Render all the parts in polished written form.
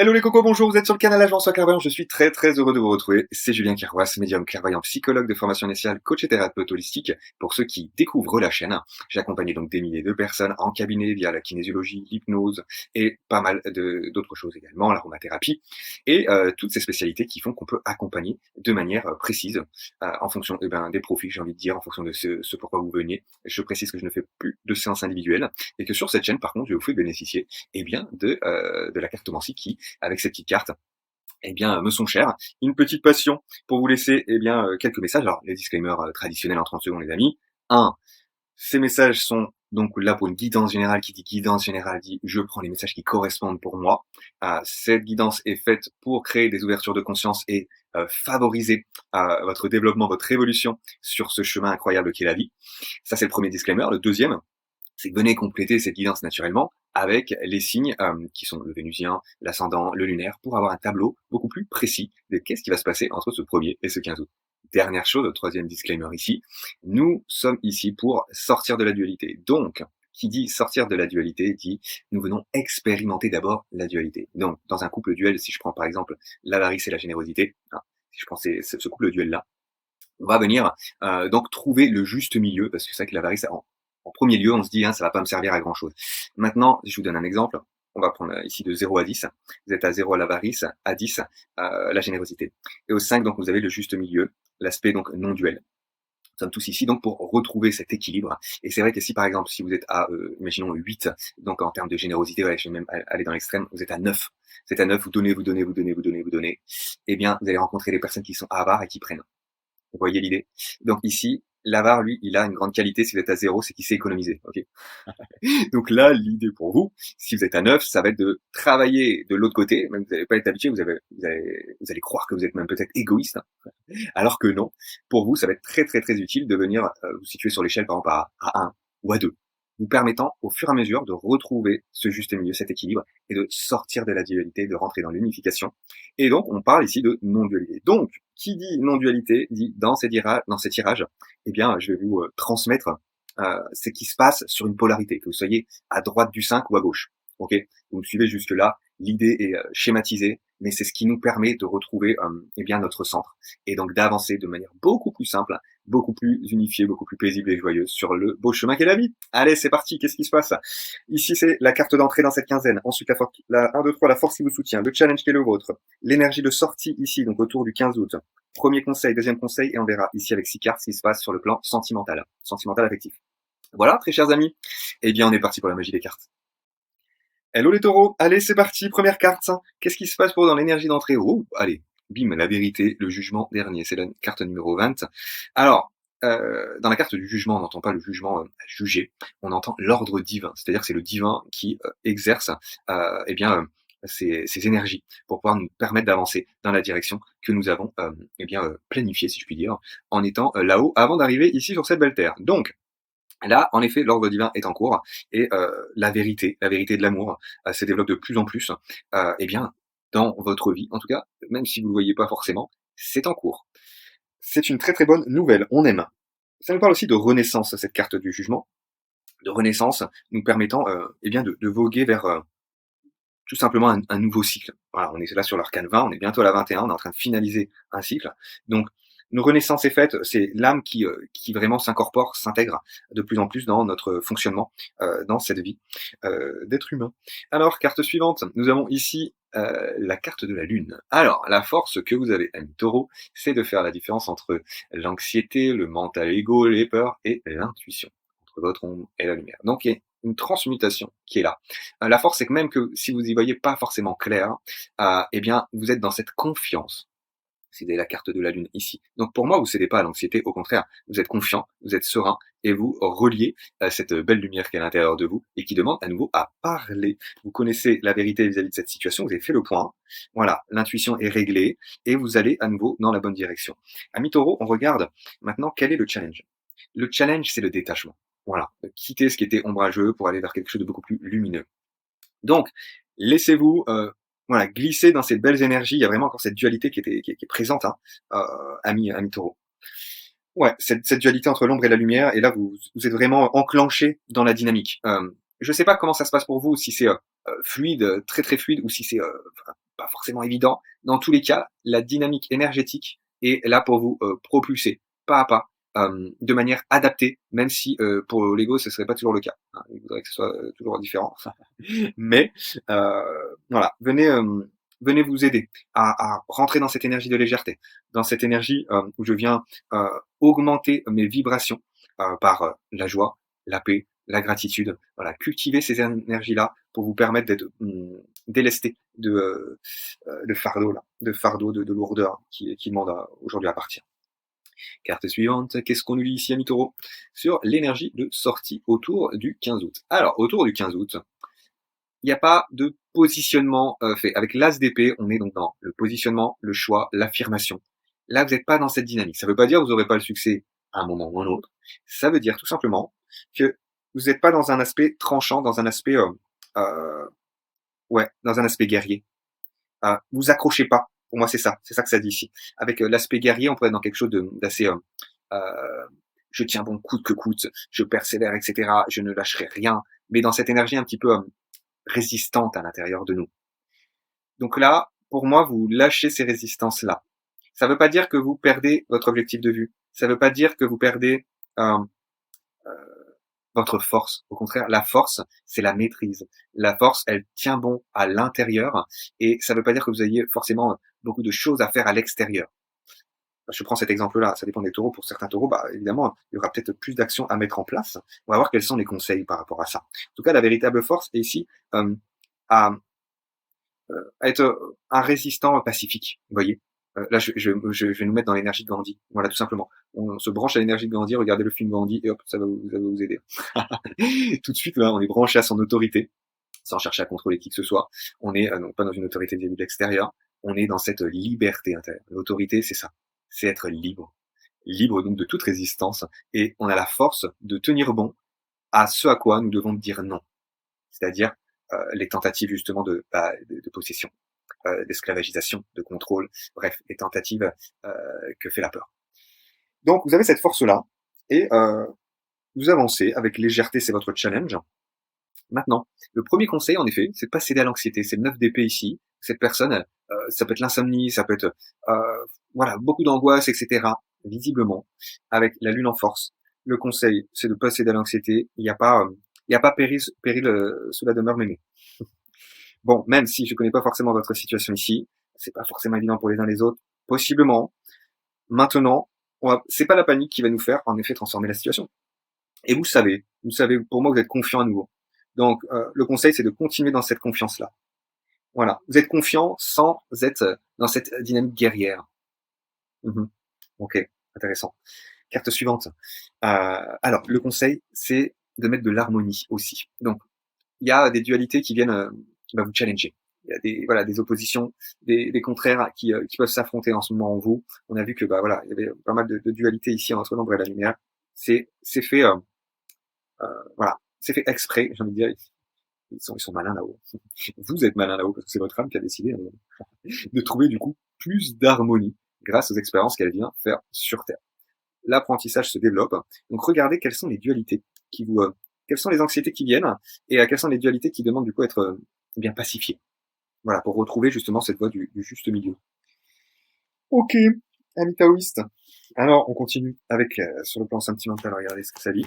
Hello les cocos, bonjour, vous êtes sur le canal Agence Clairvoyant, je suis très très heureux de vous retrouver. C'est Julien Kerwas, médium clairvoyant, psychologue de formation initiale, coach et thérapeute holistique. Pour ceux qui découvrent la chaîne, j'ai accompagné donc des milliers de personnes en cabinet via la kinésiologie, l'hypnose et pas mal d'autres choses également, l'aromathérapie et toutes ces spécialités qui font qu'on peut accompagner de manière précise en fonction des profils, j'ai envie de dire, en fonction de ce pourquoi vous veniez. Je précise que je ne fais plus de séances individuelles et que sur cette chaîne par contre je vous fais bénéficier de la cartomancie qui avec ces petites cartes, me sont chères. Une petite passion pour vous laisser, quelques messages. Alors, les disclaimers traditionnels en 30 secondes, les amis. 1. Ces messages sont donc là pour une guidance générale. Qui dit guidance générale dit je prends les messages qui correspondent pour moi. Cette guidance est faite pour créer des ouvertures de conscience et favoriser votre développement, votre évolution sur ce chemin incroyable qu'est la vie. Ça, c'est le premier disclaimer. Le deuxième, c'est que venez compléter cette guidance naturellement avec les signes qui sont le vénusien, l'ascendant, le lunaire, pour avoir un tableau beaucoup plus précis de qu'est-ce qui va se passer entre ce 1er et ce 15 août. Dernière chose, le troisième disclaimer ici, nous sommes ici pour sortir de la dualité. Donc, qui dit sortir de la dualité dit nous venons expérimenter d'abord la dualité. Donc, dans un couple duel, si je prends par exemple l'avarice et la générosité, si je prends ce couple duel-là, on va venir donc trouver le juste milieu, parce que c'est vrai que l'avarice, en premier lieu, on se dit, ça va pas me servir à grand chose. Maintenant, je vous donne un exemple. On va prendre ici de 0 à 10. Vous êtes à 0 à l'avarice, à 10 la générosité. Et au 5, donc, vous avez le juste milieu, l'aspect donc non duel. Nous sommes tous ici donc pour retrouver cet équilibre. Et c'est vrai que si par exemple, si vous êtes à, imaginons 8, donc en termes de générosité, ouais, je vais même aller dans l'extrême, vous êtes à 9. Vous êtes à 9, vous donnez, eh bien, vous allez rencontrer des personnes qui sont avares et qui prennent. Vous voyez l'idée? Donc ici, l'avare, lui, il a une grande qualité. Si vous êtes à 0, c'est qu'il sait économiser. Okay. Donc là, l'idée pour vous, si vous êtes à 9, ça va être de travailler de l'autre côté. Même vous n'allez pas être habitué, vous allez croire que vous êtes même peut-être égoïste, alors que non. Pour vous, ça va être très très très utile de venir vous situer sur l'échelle, par exemple, à 1 ou à 2, vous permettant au fur et à mesure de retrouver ce juste milieu, cet équilibre, et de sortir de la dualité, de rentrer dans l'unification. Et donc, on parle ici de non-dualité. Donc, qui dit non-dualité dit dans ces tirages, je vais vous transmettre ce qui se passe sur une polarité, que vous soyez à droite du 5 ou à gauche. Ok, vous me suivez jusque-là, l'idée est schématisée, mais c'est ce qui nous permet de retrouver notre centre, et donc d'avancer de manière beaucoup plus simple, beaucoup plus unifiée, beaucoup plus paisible et joyeuse sur le beau chemin qu'est la vie. Allez, c'est parti, qu'est-ce qui se passe? Ici, c'est la carte d'entrée dans cette quinzaine. Ensuite, la 1, 2, 3, la force qui vous soutient, le challenge qui est le vôtre, l'énergie de sortie ici, donc autour du 15 août. Premier conseil, deuxième conseil, et on verra ici avec 6 cartes ce qui se passe sur le plan sentimental affectif. Voilà, très chers amis. Eh bien, on est parti pour la magie des cartes. Hello les taureaux, allez c'est parti, première carte. Qu'est-ce qui se passe pour vous dans l'énergie d'entrée? Oh, allez, bim, la vérité, le jugement dernier, c'est la carte numéro 20. Alors, dans la carte du jugement, on n'entend pas le jugement juger, on entend l'ordre divin, c'est-à-dire que c'est le divin qui exerce ces énergies pour pouvoir nous permettre d'avancer dans la direction que nous avons planifiée, si je puis dire, en étant là-haut avant d'arriver ici sur cette belle terre. Donc, là, en effet, l'ordre divin est en cours et la vérité de l'amour se développe de plus en plus. Dans votre vie, en tout cas, même si vous ne le voyez pas forcément, c'est en cours. C'est une très très bonne nouvelle. On aime. Ça nous parle aussi de renaissance, cette carte du jugement, de renaissance, nous permettant de voguer vers tout simplement un nouveau cycle. Voilà, on est là sur l'arcane 20, on est bientôt à la 21, on est en train de finaliser un cycle. Donc, une renaissance est faite, c'est l'âme qui vraiment s'incorpore, s'intègre de plus en plus dans notre fonctionnement, dans cette vie d'être humain. Alors, carte suivante, nous avons ici la carte de la lune. Alors, la force que vous avez, ami taureau, c'est de faire la différence entre l'anxiété, le mental égo, les peurs et l'intuition, entre votre ombre et la lumière. Donc, il y a une transmutation qui est là. La force, c'est que même que si vous y voyez pas forcément clair, vous êtes dans cette confiance. C'est la carte de la lune ici. Donc pour moi, vous cédez pas à l'anxiété, au contraire, vous êtes confiant, vous êtes serein et vous reliez à cette belle lumière qui est à l'intérieur de vous et qui demande à nouveau à parler. Vous connaissez la vérité vis-à-vis de cette situation, vous avez fait le point. Voilà, l'intuition est réglée et vous allez à nouveau dans la bonne direction. Ami Taureau, on regarde maintenant quel est le challenge. Le challenge, c'est le détachement. Voilà, quitter ce qui était ombrageux pour aller vers quelque chose de beaucoup plus lumineux. Donc, laissez-vous glisser dans ces belles énergies. Il y a vraiment encore cette dualité qui est présente, ami taureau. Ouais, cette dualité entre l'ombre et la lumière, et là vous êtes vraiment enclenché dans la dynamique. Je sais pas comment ça se passe pour vous, si c'est fluide, très très fluide, ou si c'est pas forcément évident. Dans tous les cas, la dynamique énergétique est là pour vous propulser pas à pas, de manière adaptée, même si pour l'ego ce serait pas toujours le cas. Hein. Il voudrait que ce soit toujours différent. Mais voilà, venez vous aider à rentrer dans cette énergie de légèreté, dans cette énergie où je viens augmenter mes vibrations par la joie, la paix, la gratitude. Voilà, cultiver ces énergies-là pour vous permettre d'être délesté de fardeau là, de lourdeur qui demande aujourd'hui à partir. Carte suivante, qu'est-ce qu'on nous lit ici à Mitoro sur l'énergie de sortie autour du 15 août. Alors, autour du 15 août, il n'y a pas de positionnement fait. Avec l'as d'épée, on est donc dans le positionnement, le choix, l'affirmation. Là, vous n'êtes pas dans cette dynamique. Ça ne veut pas dire que vous n'aurez pas le succès à un moment ou à un autre. Ça veut dire tout simplement que vous n'êtes pas dans un aspect tranchant, dans un aspect, dans un aspect guerrier. Vous accrochez pas. Pour moi, c'est ça que ça dit ici. Avec l'aspect guerrier, on pourrait être dans quelque chose d'assez je tiens bon coûte que coûte, je persévère, etc. Je ne lâcherai rien. Mais dans cette énergie un petit peu résistante à l'intérieur de nous. Donc là, pour moi, vous lâchez ces résistances-là. Ça ne veut pas dire que vous perdez votre objectif de vue. Ça ne veut pas dire que vous perdez votre force. Au contraire, la force, c'est la maîtrise. La force, elle tient bon à l'intérieur et ça ne veut pas dire que vous ayez forcément beaucoup de choses à faire à l'extérieur. Je prends cet exemple-là, ça dépend des taureaux. Pour certains taureaux, évidemment, il y aura peut-être plus d'actions à mettre en place. On va voir quels sont les conseils par rapport à ça. En tout cas, la véritable force est ici à être un résistant pacifique. Vous voyez, là, je vais nous mettre dans l'énergie de Gandhi. Voilà, tout simplement. On se branche à l'énergie de Gandhi, regardez le film Gandhi et hop, ça va vous aider. Tout de suite, là, on est branché à son autorité, sans chercher à contrôler qui que ce soit. On est non pas dans une autorité vis-à-vis de l'extérieur, on est dans cette liberté intérieure. L'autorité, c'est ça, c'est être libre. Libre donc de toute résistance, et on a la force de tenir bon à ce à quoi nous devons dire non. C'est-à-dire les tentatives justement de possession, d'esclavagisation, de contrôle, bref, les tentatives que fait la peur. Donc vous avez cette force-là, et vous avancez avec légèreté, c'est votre challenge. Maintenant, le premier conseil, en effet, c'est de pas céder à l'anxiété. C'est le 9 d'épée ici. Cette personne, ça peut être l'insomnie, ça peut être beaucoup d'angoisse, etc. Visiblement, avec la lune en force, le conseil, c'est de pas céder à l'anxiété. Il n'y a pas péril sous la demeure m'aimer. Bon, même si je connais pas forcément votre situation ici, c'est pas forcément évident pour les uns les autres. Possiblement. Maintenant, c'est pas la panique qui va nous faire, en effet, transformer la situation. Et vous savez, pour moi, vous êtes confiant à nouveau. Donc, le conseil, c'est de continuer dans cette confiance-là. Voilà. Vous êtes confiant sans être dans cette dynamique guerrière. Ok, intéressant. Carte suivante. Alors, le conseil, c'est de mettre de l'harmonie aussi. Donc, il y a des dualités qui viennent vous challenger. Il y a des oppositions, des contraires qui peuvent s'affronter en ce moment en vous. On a vu que il y avait pas mal de dualités ici entre l'ombre et la lumière. C'est fait c'est fait exprès, j'ai envie de dire. Ils sont malins là-haut. Vous êtes malins là-haut parce que c'est votre âme qui a décidé de trouver du coup plus d'harmonie grâce aux expériences qu'elle vient faire sur Terre. L'apprentissage se développe. Donc regardez quelles sont les dualités quelles sont les anxiétés qui viennent et quelles sont les dualités qui demandent du coup être bien pacifiées. Voilà, pour retrouver justement cette voie du juste milieu. Ok, amis taoïstes. Alors, on continue avec, sur le plan sentimental, regardez ce que ça dit.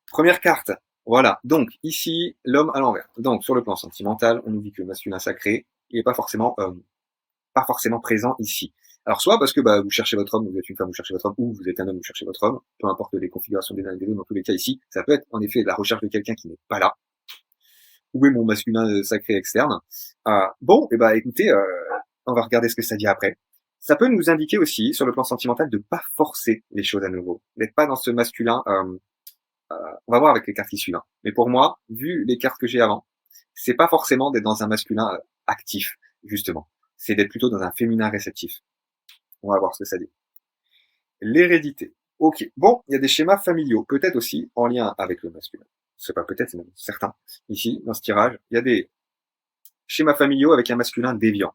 Première carte, voilà. Donc, ici, l'homme à l'envers. Donc, sur le plan sentimental, on nous dit que le masculin sacré, il n'est pas forcément présent ici. Alors, soit parce que vous cherchez votre homme, vous êtes une femme, vous cherchez votre homme, ou vous êtes un homme, vous cherchez votre homme, peu importe les configurations des uns et des deux, dans tous les cas ici, ça peut être en effet la recherche de quelqu'un qui n'est pas là. Où est mon masculin sacré externe? Écoutez, on va regarder ce que ça dit après. Ça peut nous indiquer aussi, sur le plan sentimental, de pas forcer les choses à nouveau, d'être pas dans ce masculin. On va voir avec les cartes qui suivent. Mais pour moi, vu les cartes que j'ai avant, c'est pas forcément d'être dans un masculin actif, justement. C'est d'être plutôt dans un féminin réceptif. On va voir ce que ça dit. L'hérédité. Ok. Bon, il y a des schémas familiaux, peut-être aussi en lien avec le masculin. C'est pas peut-être, c'est même certain. Ici, dans ce tirage, il y a des schémas familiaux avec un masculin déviant.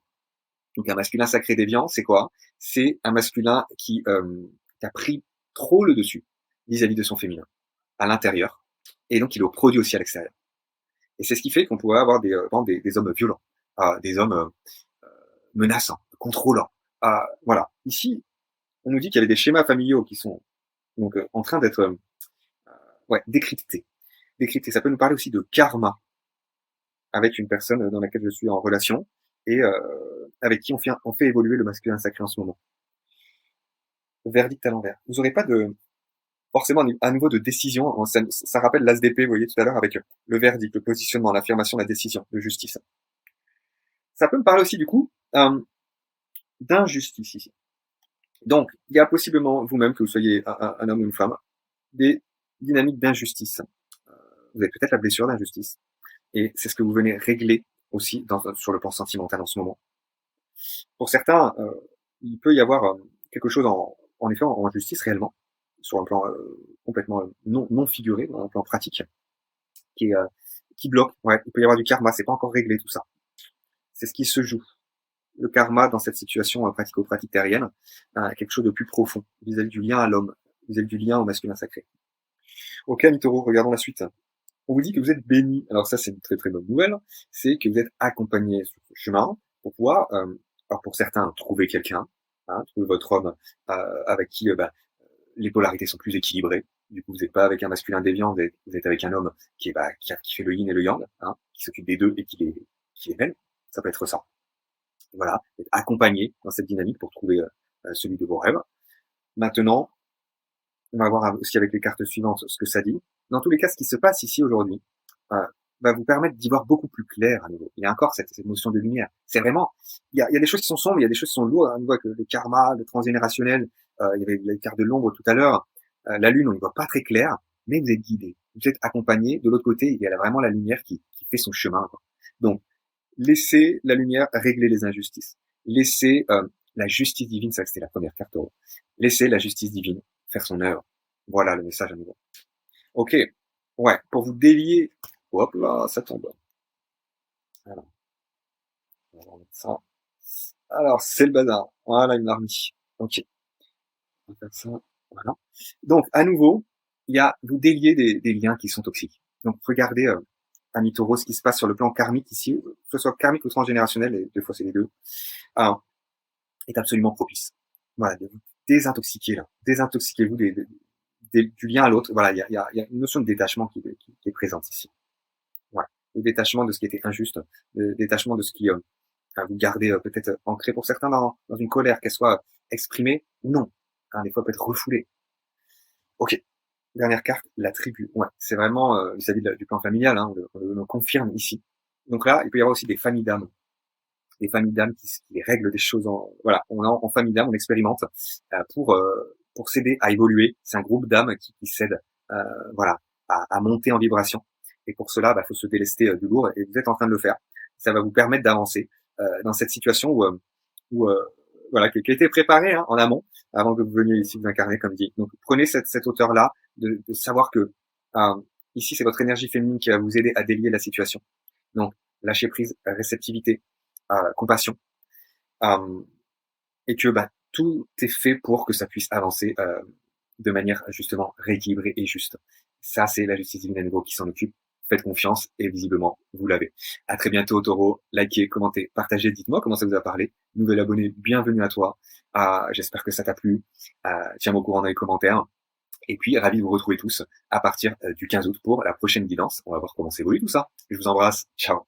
Donc un masculin sacré déviant, c'est quoi? C'est un masculin qui a pris trop le dessus vis-à-vis de son féminin, à l'intérieur, et donc il le produit aussi à l'extérieur. Et c'est ce qui fait qu'on pourrait avoir des hommes violents, des hommes menaçants, contrôlants. Voilà. Ici, on nous dit qu'il y avait des schémas familiaux qui sont donc en train d'être ouais, décryptés. Décryptés. Ça peut nous parler aussi de karma avec une personne dans laquelle je suis en relation et avec qui on fait évoluer le masculin sacré en ce moment. Verdict à l'envers. Vous n'aurez pas de forcément un niveau de décision. Ça rappelle l'as d'épée, vous voyez tout à l'heure, avec le verdict, le positionnement, l'affirmation, la décision, de justice. Ça peut me parler aussi du coup d'injustice ici. Donc, il y a possiblement, vous-même, que vous soyez un homme ou une femme, des dynamiques d'injustice. Vous avez peut-être la blessure d'injustice. Et c'est ce que vous venez régler aussi sur le plan sentimental en ce moment. Pour certains, il peut y avoir quelque chose en effet en justice réellement, sur un plan complètement non figuré, dans un plan pratique, qui bloque. Ouais, il peut y avoir du karma, c'est pas encore réglé tout ça. C'est ce qui se joue. Le karma dans cette situation pratico-pratique terrienne, quelque chose de plus profond, vis-à-vis du lien à l'homme, vis-à-vis du lien au masculin sacré. Ok, Mitoro, regardons la suite. On vous dit que vous êtes béni. Alors ça, c'est une très très bonne nouvelle. C'est que vous êtes accompagné sur ce chemin pour pouvoir, alors pour certains, trouver quelqu'un, trouver votre homme avec qui les polarités sont plus équilibrées. Du coup, vous n'êtes pas avec un masculin déviant, vous êtes avec un homme qui fait le yin et le yang, qui s'occupe des deux et qui les mène. Ça peut être ça. Voilà, être accompagné dans cette dynamique pour trouver celui de vos rêves. Maintenant, on va voir aussi avec les cartes suivantes ce que ça dit. Dans tous les cas, ce qui se passe ici aujourd'hui va vous permettre d'y voir beaucoup plus clair à nouveau. Il y a encore cette notion de lumière. C'est vraiment, il y a des choses qui sont sombres, il y a des choses qui sont lourdes à nouveau avec le karma, le transgénérationnel. Il y avait la carte de l'ombre tout à l'heure. La lune, on ne voit pas très clair, mais vous êtes guidé, vous êtes accompagné. De l'autre côté, il y a vraiment la lumière qui fait son chemin, quoi. Donc, laissez la lumière régler les injustices. Laissez la justice divine, ça c'était la première carte. Laissez la justice divine faire son œuvre. Voilà le message à nouveau. Ok, ouais, pour vous délier, hop là, ça tombe. Alors, on va remettre ça. Alors, c'est le bazar. Voilà, il me l'a remis. Ok, on va faire ça. Voilà. Donc, à nouveau, il y a vous déliez des liens qui sont toxiques. Donc, regardez Ami Taureau, ce qui se passe sur le plan karmique ici, que ce soit karmique ou transgénérationnel, et des fois c'est les deux, est absolument propice. Voilà, de vous désintoxiquer là. Désintoxiquez-vous du lien à l'autre. Voilà, il y a une notion de détachement qui est présente ici. Ouais. Le détachement de ce qui était injuste, le détachement de ce qui vous gardez peut-être ancré pour certains dans une colère, qu'elle soit exprimée ou non. Des fois peut être refoulée. Ok. Dernière carte, la tribu. Ouais, c'est vraiment vis-à-vis du plan familial, on le confirme ici. Donc là, il peut y avoir aussi des familles d'âmes. Des familles d'âmes qui règlent des choses voilà, en famille d'âmes, on expérimente pour s'aider à évoluer. C'est un groupe d'âmes qui s'aident voilà, à monter en vibration. Et pour cela, faut se délester du lourd, et vous êtes en train de le faire. Ça va vous permettre d'avancer dans cette situation où voilà, qui a été préparée en amont, avant que vous veniez ici vous incarner, comme dit. Donc prenez cette hauteur-là, de savoir que ici c'est votre énergie féminine qui va vous aider à délier la situation. Donc lâcher prise, réceptivité, compassion, et que tout est fait pour que ça puisse avancer de manière justement rééquilibrée et juste. Ça, c'est la justice divine à nouveau qui s'en occupe. Faites confiance et visiblement, vous l'avez. À très bientôt, Taureau. Likez, commentez, partagez, dites-moi comment ça vous a parlé. Nouvel abonné, bienvenue à toi. J'espère que ça t'a plu. Tiens-moi au courant dans les commentaires. Et puis, ravi de vous retrouver tous à partir du 15 août pour la prochaine guidance. On va voir comment s'évolue tout ça. Je vous embrasse. Ciao.